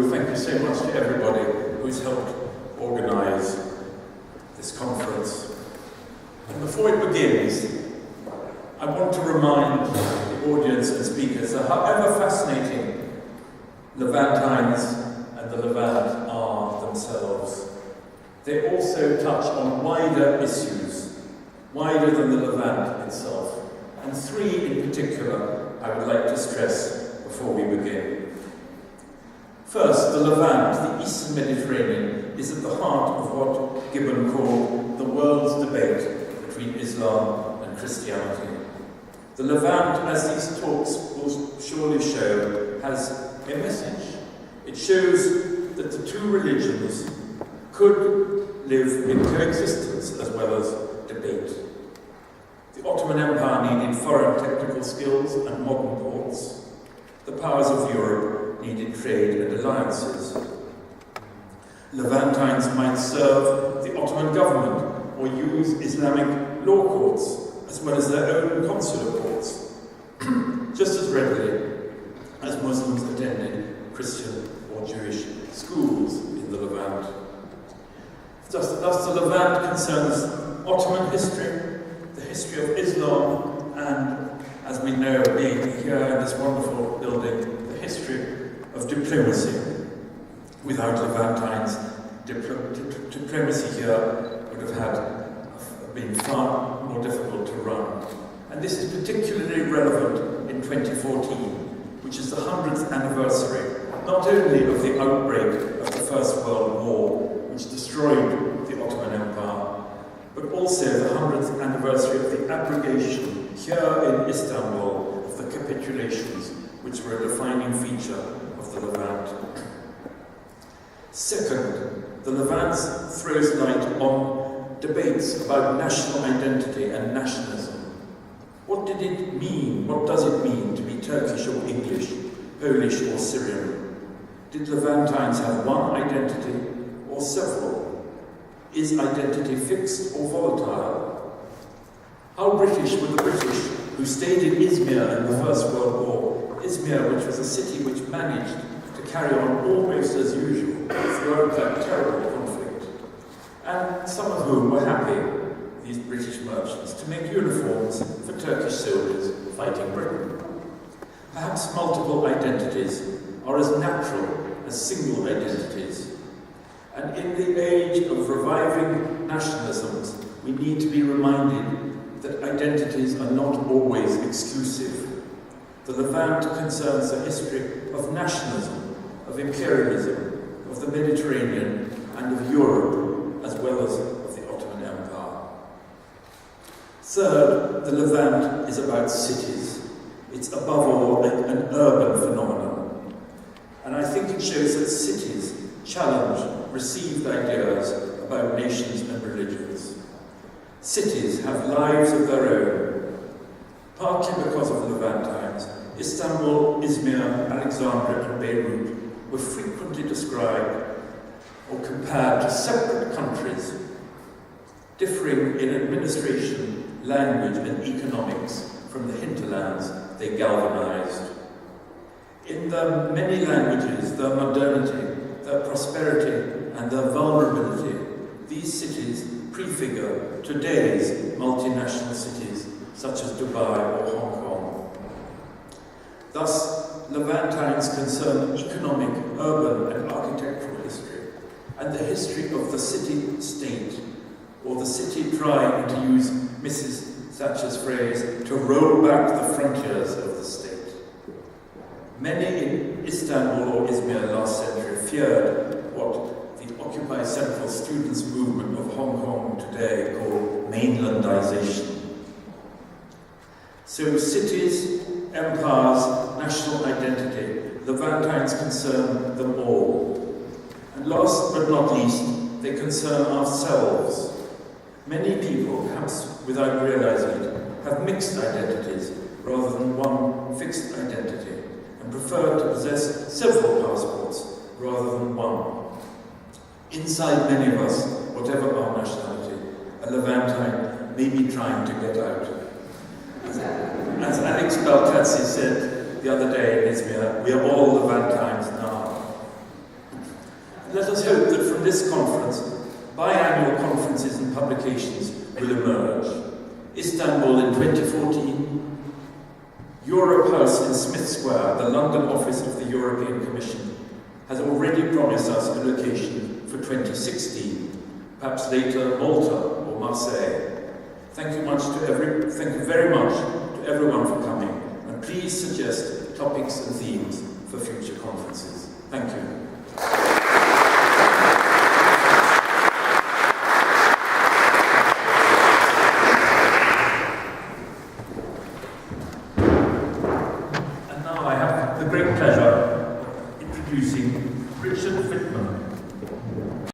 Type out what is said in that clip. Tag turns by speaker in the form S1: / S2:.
S1: Thank you so much to everybody who's helped organise this conference. And before it begins, I want to remind the audience and speakers that however fascinating Levantines and the Levant are themselves, they also touch on wider issues, wider than the Levant itself. And three in particular I would like to stress before we begin. First, the Levant, the Eastern Mediterranean, is at the heart of what Gibbon called the world's debate between Islam and Christianity. The Levant, as these talks will surely show, has a message. It shows that the two religions could live in coexistence as well as debate. The Ottoman Empire needed foreign technical skills and modern ports. The powers of Europe needed trade and alliances. Levantines might serve the Ottoman government or use Islamic law courts as well as their own consular courts, just as readily as Muslims attended Christian or Jewish schools in the Levant. Thus the Levant concerns Ottoman history, the history of Islam, and, as we know, being here in this wonderful building, the history of diplomacy. Without Levantines, diplomacy here would have been far more difficult to run. And this is particularly relevant in 2014, which is the 100th anniversary, not only of the outbreak of the First World War, which destroyed the Ottoman Empire, but also the 100th anniversary of the abrogation here in Istanbul of the capitulations, which were a defining feature of the Levant. Second, the Levant throws light on debates about national identity and nationalism. What did it mean? What does it mean to be Turkish or English, Polish or Syrian? Did Levantines have one identity or several? Is identity fixed or volatile? How British were the British who stayed in Izmir in the First World War? Izmir, which was a city which managed to carry on almost as usual throughout that terrible conflict, and some of whom were happy, these British merchants, to make uniforms for Turkish soldiers fighting Britain. Perhaps multiple identities are as natural as single identities, and in the age of reviving nationalisms, we need to be reminded that identities are not always exclusive. The Levant concerns the history of nationalism, of imperialism, of the Mediterranean, and of Europe, as well as of the Ottoman Empire. Third, the Levant is about cities. It's above all an urban phenomenon. And I think it shows that cities challenge received ideas about nations and religions. Cities have lives of their own, partly because of Levantines. Istanbul, Izmir, Alexandria, and Beirut were frequently described or compared to separate countries, differing in administration, language, and economics from the hinterlands they galvanized. In their many languages, their modernity, their prosperity, and their vulnerability, these cities prefigure today's multinational cities, such as Dubai or Hong Kong. Thus, Levantines concern economic, urban, and architectural history, and the history of the city-state, or the city trying, to use Mrs. Thatcher's phrase, to roll back the frontiers of the state. Many in Istanbul or Izmir last century feared what the Occupy Central Students movement of Hong Kong today call mainlandization. So cities, empires, national identity, Levantines concern them all. And last but not least, they concern ourselves. Many people, perhaps without realizing it, have mixed identities rather than one fixed identity, and prefer to possess several passports rather than one. Inside many of us, whatever our nationality, a Levantine may be trying to get out. As Alex Belkacem said the other day in Izmir, we are all Levantines now. let us hope that from this conference, biannual conferences and publications will emerge. Istanbul in 2014, Europe House in Smith Square, the London office of the European Commission, has already promised us a location for 2016, perhaps later Malta or Marseille. Thank you very much to everyone for coming, and please suggest topics and themes for future conferences. Thank you.